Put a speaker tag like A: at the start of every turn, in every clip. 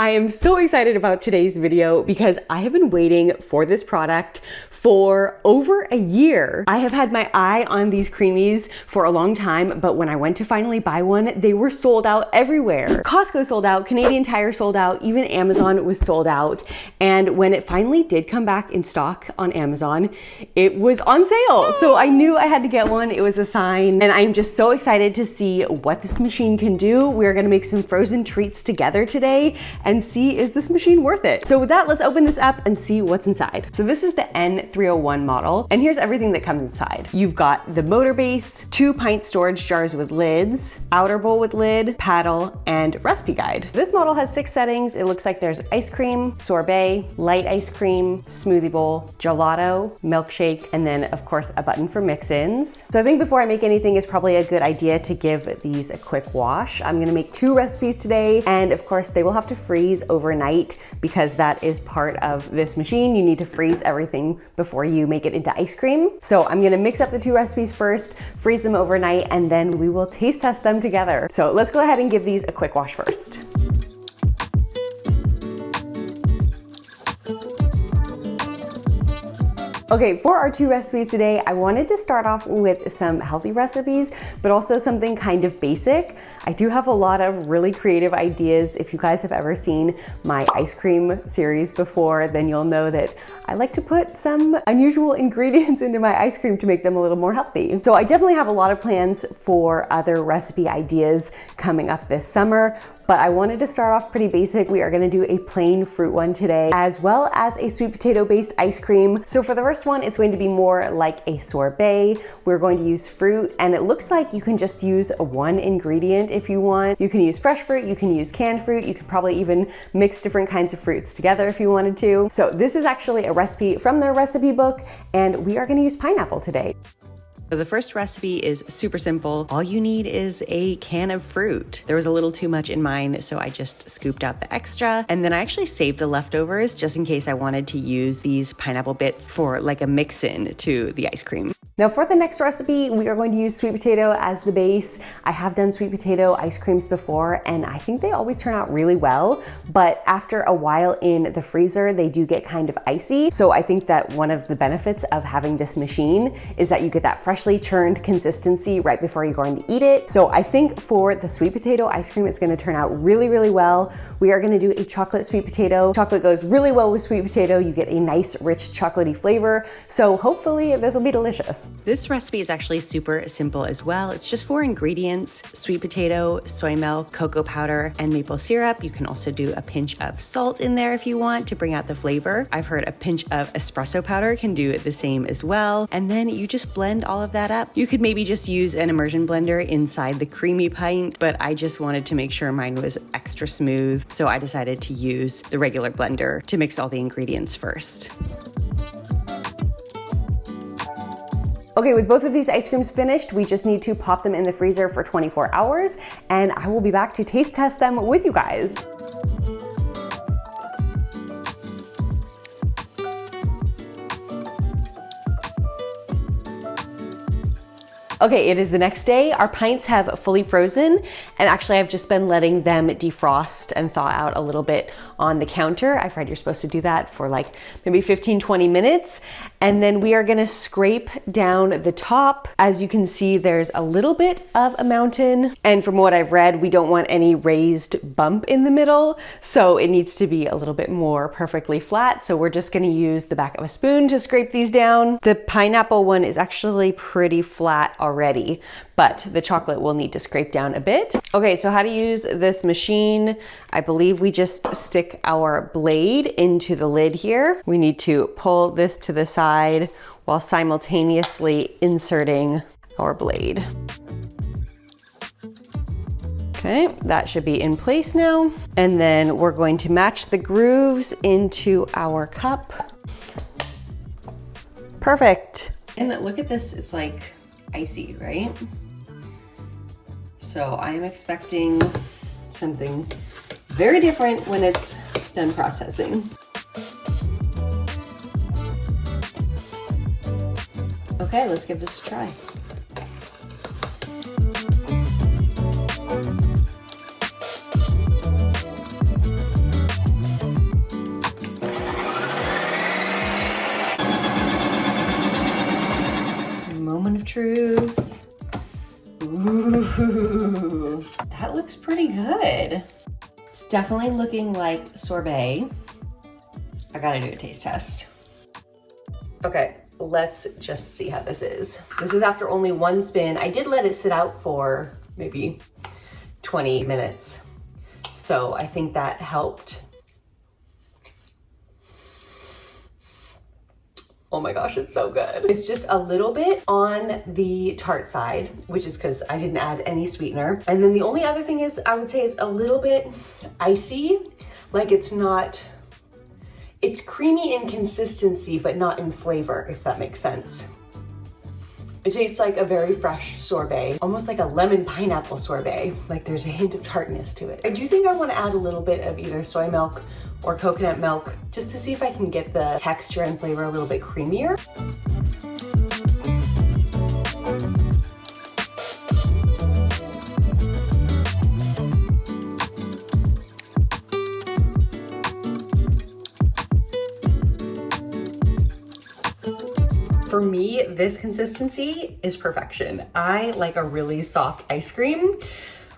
A: I am so excited about today's video because I have been waiting for this product for over a year. I have had my eye on these Creamis for a long time, but when I went to finally buy one, they were sold out everywhere. Costco sold out, Canadian Tire sold out, even Amazon was sold out. And when it finally did come back in stock on Amazon, it was on sale. So I knew I had to get one. It was a sign. And I'm just so excited to see what this machine can do. We're gonna make some frozen treats together today and see, is this machine worth it? So with that, let's open this up and see what's inside. So this is the N301 model, and here's everything that comes inside. You've got the motor base, 2 pint storage jars with lids, outer bowl with lid, paddle, and recipe guide. This model has 6 settings. It looks like there's ice cream, sorbet, light ice cream, smoothie bowl, gelato, milkshake, and then of course a button for mix-ins. So I think before I make anything, it's probably a good idea to give these a quick wash. I'm gonna make 2 recipes today, and of course they will have to freeze overnight because that is part of this machine. You need to freeze everything before you make it into ice cream. So I'm gonna mix up the 2 recipes first, freeze them overnight, and then we will taste test them together. So let's go ahead and give these a quick wash first. Okay, for our 2 recipes today, I wanted to start off with some healthy recipes, but also something kind of basic. I do have a lot of really creative ideas. If you guys have ever seen my ice cream series before, then you'll know that I like to put some unusual ingredients into my ice cream to make them a little more healthy. So I definitely have a lot of plans for other recipe ideas coming up this summer, but I wanted to start off pretty basic. We are gonna do a plain fruit one today, as well as a sweet potato based ice cream. So for the first one, it's going to be more like a sorbet. We're going to use fruit, and it looks like you can just use 1 ingredient if you want. You can use fresh fruit, you can use canned fruit, you can probably even mix different kinds of fruits together if you wanted to. So this is actually a recipe from their recipe book, and we are gonna use pineapple today. So the first recipe is super simple. All you need is a can of fruit. There was a little too much in mine, so I just scooped out the extra, and then I actually saved the leftovers just in case I wanted to use these pineapple bits for like a mix-in to the ice cream. Now for the next recipe, we are going to use sweet potato as the base. I have done sweet potato ice creams before, and I think they always turn out really well, but after a while in the freezer, they do get kind of icy. So I think that one of the benefits of having this machine is that you get that freshly churned consistency right before you're going to eat it. So I think for the sweet potato ice cream, it's gonna turn out really, really well. We are gonna do a chocolate sweet potato. Chocolate goes really well with sweet potato. You get a nice, rich, chocolatey flavor. So hopefully this will be delicious. This recipe is actually super simple as well. It's just 4 ingredients: sweet potato, soy milk, cocoa powder, and maple syrup. You can also do a pinch of salt in there if you want to bring out the flavor. I've heard a pinch of espresso powder can do the same as well. And then you just blend all of that up. You could maybe just use an immersion blender inside the Creami pint, but I just wanted to make sure mine was extra smooth. So I decided to use the regular blender to mix all the ingredients first. Okay, with both of these ice creams finished, we just need to pop them in the freezer for 24 hours, and I will be back to taste test them with you guys. Okay, it is the next day. Our pints have fully frozen, and actually I've just been letting them defrost and thaw out a little bit on the counter. I've read you're supposed to do that for like maybe 15-20 minutes. And then we are gonna scrape down the top. As you can see, there's a little bit of a mountain. And from what I've read, we don't want any raised bump in the middle. So it needs to be a little bit more perfectly flat. So we're just gonna use the back of a spoon to scrape these down. The pineapple one is actually pretty flat already, but the chocolate will need to scrape down a bit. Okay, so how to use this machine. I believe we just stick our blade into the lid here. We need to pull this to the side while simultaneously inserting our blade. Okay, that should be in place now. And then we're going to match the grooves into our cup. Perfect. And look at this, it's like icy, right? So I'm expecting something very different when it's done processing. Okay, let's give this a try. truth. Ooh, that looks pretty good. It's definitely looking like sorbet. I gotta do a taste test. Okay, let's just see how this is. This is after only one spin. I did let it sit out for maybe 20 minutes. So I think that helped. Oh my gosh, it's so good. It's just a little bit on the tart side, which is because I didn't add any sweetener. And then the only other thing is I would say it's a little bit icy. Like it's creamy in consistency, but not in flavor, if that makes sense. It tastes like a very fresh sorbet, almost like a lemon pineapple sorbet. Like there's a hint of tartness to it. I do think I want to add a little bit of either soy milk or coconut milk just to see if I can get the texture and flavor a little bit creamier. For me, this consistency is perfection. I like a really soft ice cream,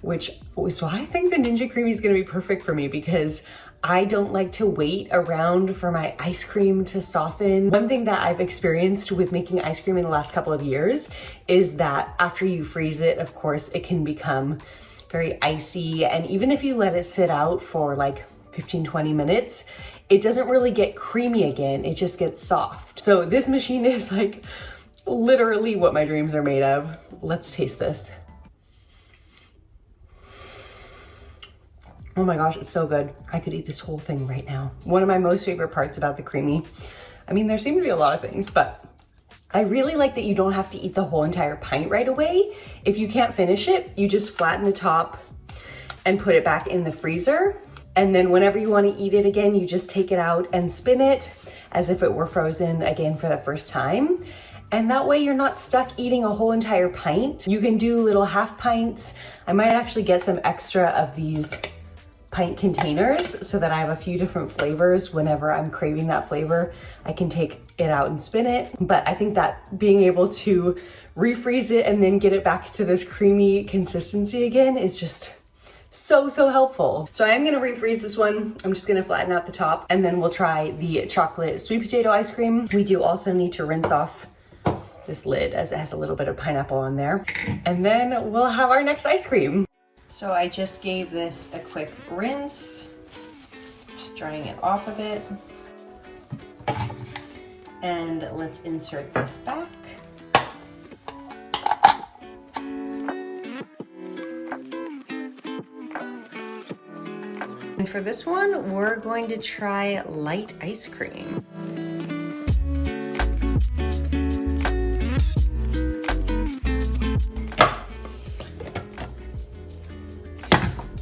A: which is why I think the Ninja Creami is gonna be perfect for me, because I don't like to wait around for my ice cream to soften. One thing that I've experienced with making ice cream in the last couple of years is that after you freeze it, of course, it can become very icy. And even if you let it sit out for like 15-20 minutes, it doesn't really get creamy again, it just gets soft. So this machine is like literally what my dreams are made of. Let's taste this. Oh my gosh, it's so good. I could eat this whole thing right now. One of my most favorite parts about the Creami, I mean, there seem to be a lot of things, but I really like that you don't have to eat the whole entire pint right away. If you can't finish it, you just flatten the top and put it back in the freezer. And then whenever you want to eat it again, you just take it out and spin it as if it were frozen again for the first time. And that way you're not stuck eating a whole entire pint. You can do little half pints. I might actually get some extra of these pint containers so that I have a few different flavors. Whenever I'm craving that flavor, I can take it out and spin it. But I think that being able to refreeze it and then get it back to this creamy consistency again is just so helpful. So I am gonna refreeze this one. I'm just gonna flatten out the top, and then we'll try the chocolate sweet potato ice cream. We do also need to rinse off this lid as it has a little bit of pineapple on there. And then we'll have our next ice cream. So I just gave this a quick rinse, just drying it off a bit. And let's insert this back. And for this one, we're going to try light ice cream.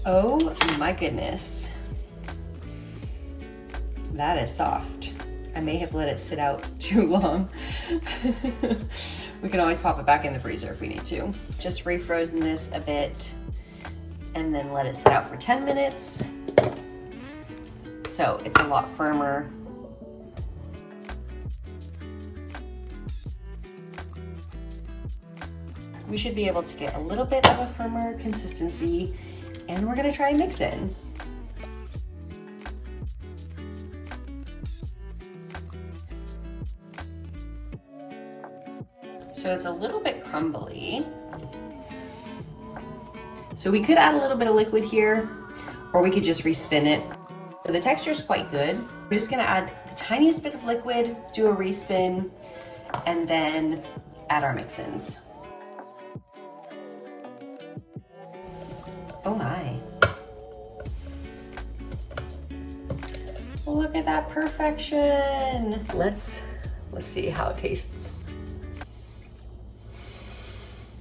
A: Oh my goodness. That is soft. I may have let it sit out too long. We can always pop it back in the freezer if we need to. Just refrozen this a bit and then let it sit out for 10 minutes. So it's a lot firmer. We should be able to get a little bit of a firmer consistency, and we're gonna try and mix it. So it's a little bit crumbly. So we could add a little bit of liquid here, or we could just respin it. The texture is quite good. We're just gonna add the tiniest bit of liquid, do a respin, and then add our mix-ins. Oh my. Look at that perfection. Let's see how it tastes.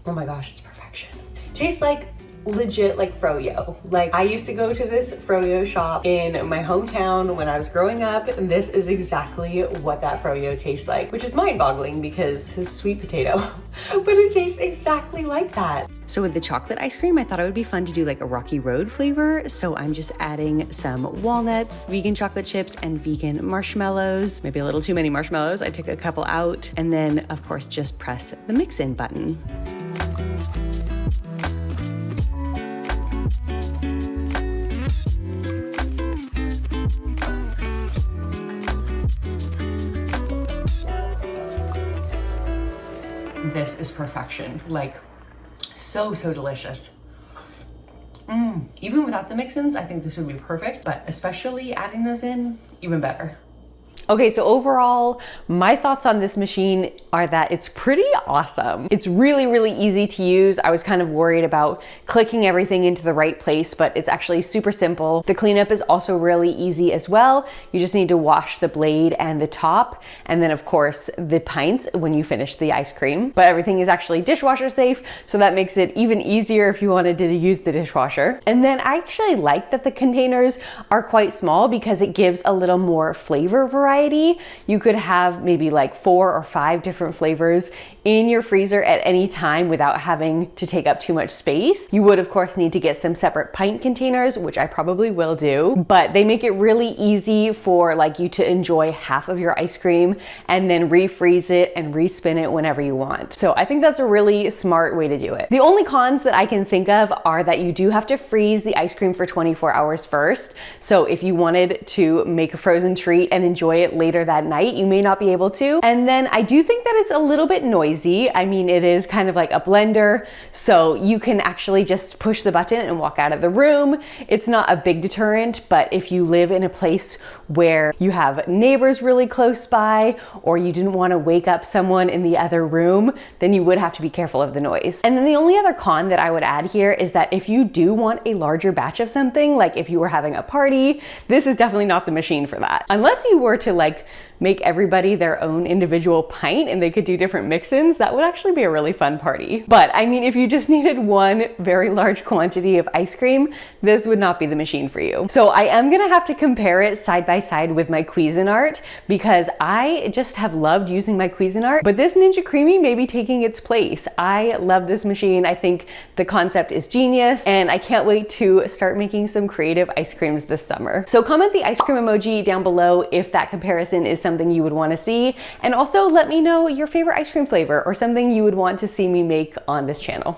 A: Oh my gosh, it's perfection. Tastes like legit like froyo. Like I used to go to this froyo shop in my hometown when I was growing up, and this is exactly what that froyo tastes like, which is mind-boggling because this is sweet potato, but it tastes exactly like that. So with the chocolate ice cream, I thought it would be fun to do like a Rocky Road flavor. So I'm just adding some walnuts, vegan chocolate chips, and vegan marshmallows. Maybe a little too many marshmallows. I took a couple out, and then of course just press the mix in button. This is perfection. Like so delicious. Even without the mix-ins, I think this would be perfect, but especially adding those in, even better. Okay, so overall, my thoughts on this machine are that it's pretty awesome. It's really easy to use. I was kind of worried about clicking everything into the right place, but it's actually super simple. The cleanup is also really easy as well. You just need to wash the blade and the top, and then of course the pints when you finish the ice cream. But everything is actually dishwasher safe, so that makes it even easier if you wanted to use the dishwasher. And then I actually like that the containers are quite small because it gives a little more flavor variety. You could have maybe like 4 or 5 different flavors in your freezer at any time without having to take up too much space. You would of course need to get some separate pint containers, which I probably will do, but they make it really easy for like you to enjoy half of your ice cream and then refreeze it and respin it whenever you want. So I think that's a really smart way to do it. The only cons that I can think of are that you do have to freeze the ice cream for 24 hours first. So if you wanted to make a frozen treat and enjoy it later that night, you may not be able to. And then I do think that it's a little bit noisy. I mean, it is kind of like a blender, so you can actually just push the button and walk out of the room. It's not a big deterrent, but if you live in a place where you have neighbors really close by, or you didn't want to wake up someone in the other room, then you would have to be careful of the noise. And then the only other con that I would add here is that if you do want a larger batch of something, like if you were having a party, this is definitely not the machine for that. Unless you were to like make everybody their own individual pint and they could do different mix-ins, that would actually be a really fun party. But I mean, if you just needed one very large quantity of ice cream, this would not be the machine for you. So I am gonna have to compare it side by side with my Cuisinart because I just have loved using my Cuisinart, but this Ninja Creami may be taking its place. I love this machine. I think the concept is genius, and I can't wait to start making some creative ice creams this summer. So comment the ice cream emoji down below if that comparison is something you would want to see, and also let me know your favorite ice cream flavor or something you would want to see me make on this channel.